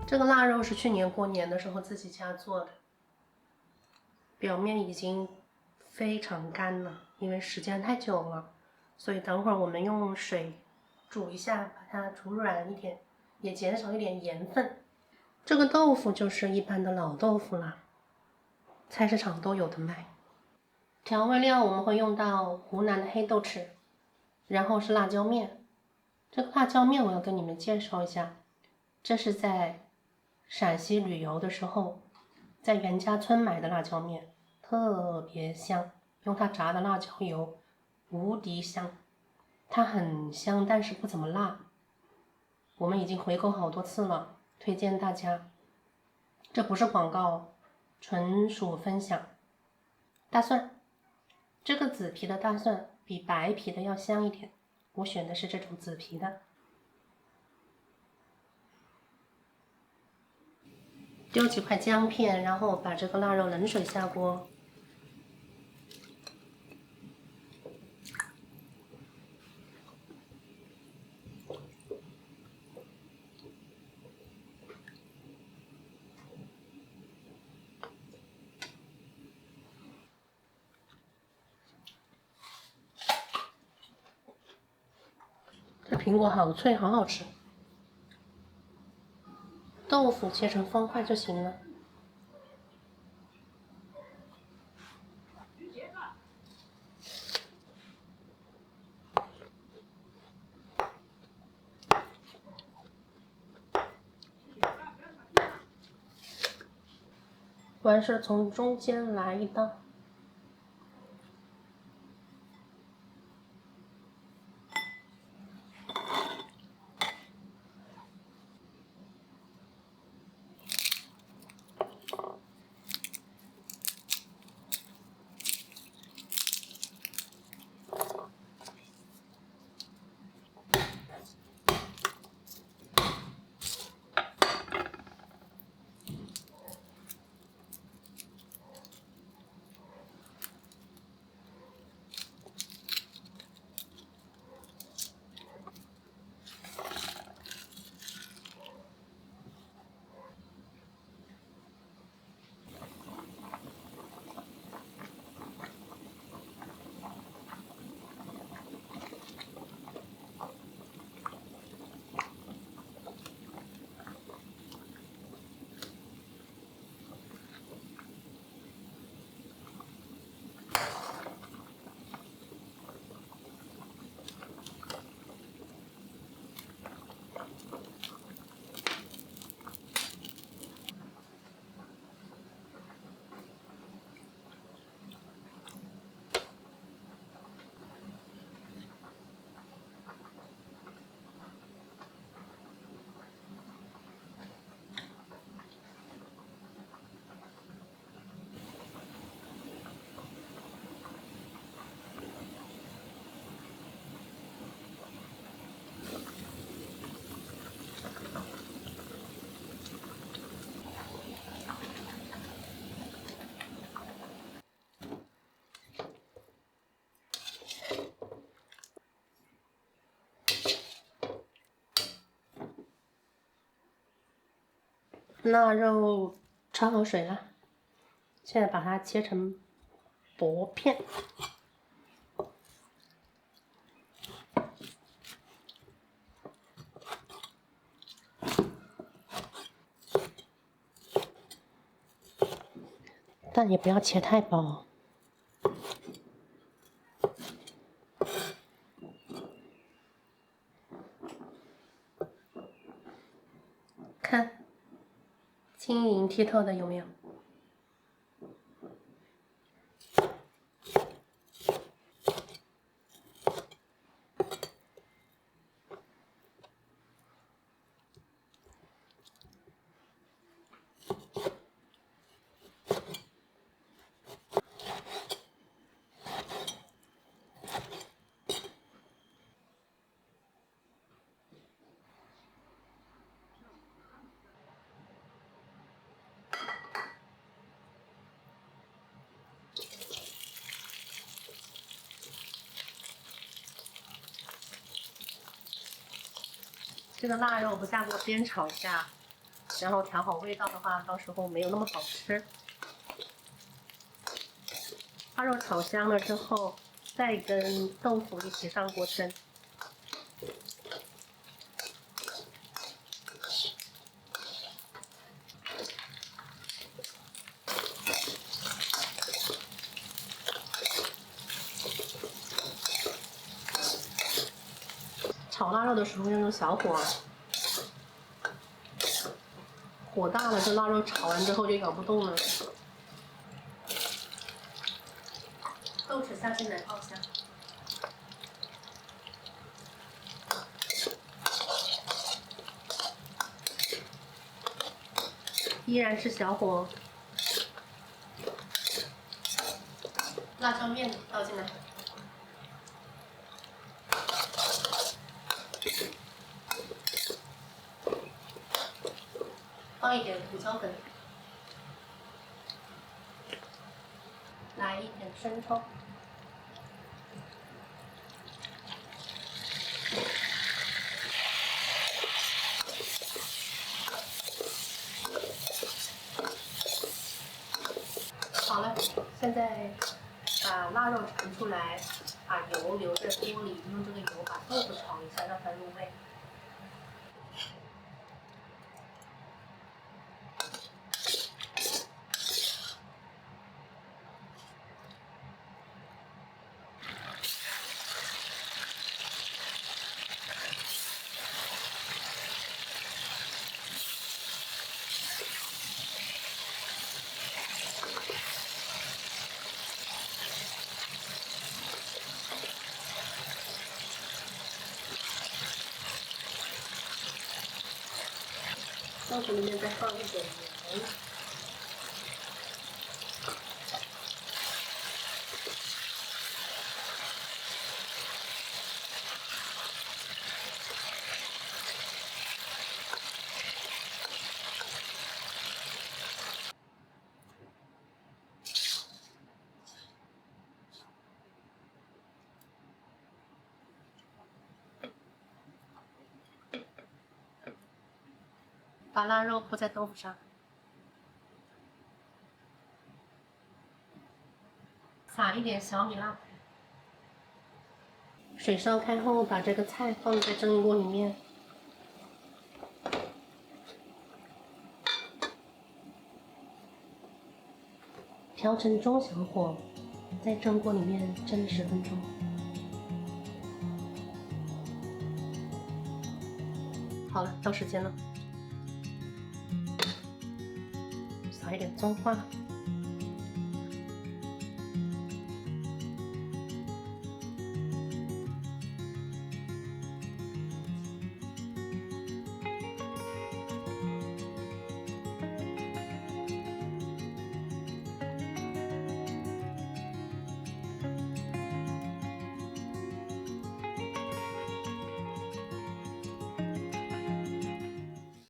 这个腊肉是去年过年的时候自己家做的，表面已经非常干了，因为时间太久了，所以等会儿我们用水煮一下，把它煮软一点，也减少一点盐分。这个豆腐就是一般的老豆腐啦，菜市场都有的卖。调味料我们会用到湖南的黑豆豉，然后是辣椒面。这个辣椒面我要跟你们介绍一下，这是在陕西旅游的时候，在袁家村买的辣椒面，特别香，用它炸的辣椒油，无敌香。它很香，但是不怎么辣。我们已经回购好多次了，推荐大家。这不是广告，纯属分享。大蒜，这个紫皮的大蒜比白皮的要香一点，我选的是这种紫皮的。丢几块姜片，然后把这个腊肉冷水下锅。这苹果好脆，好好吃。豆腐切成方块就行了。完事从中间来一刀。腊肉焯好水了，现在把它切成薄片。但也不要切太薄。看，晶莹剔透的有没有？这个腊肉不下锅煸炒一下，然后调好味道的话，到时候没有那么好吃。腊肉炒香了之后，再跟豆腐一起上锅蒸。炒腊肉的时候要用小火，火大了，这腊肉炒完之后就咬不动了。豆豉下进来爆香，依然是小火。辣椒面倒进来。放一点胡椒粉，来一点生抽，好了，现在把腊肉盛出来，把油留在锅里，用这个油把豆腐炒一下，让它入味。豆腐里面再放一点盐，把腊肉铺在豆腐上，撒一点小米辣。水烧开后，把这个菜放在蒸锅里面，调成中小火，在蒸锅里面蒸10分钟。好了，到时间了，撒一点葱花。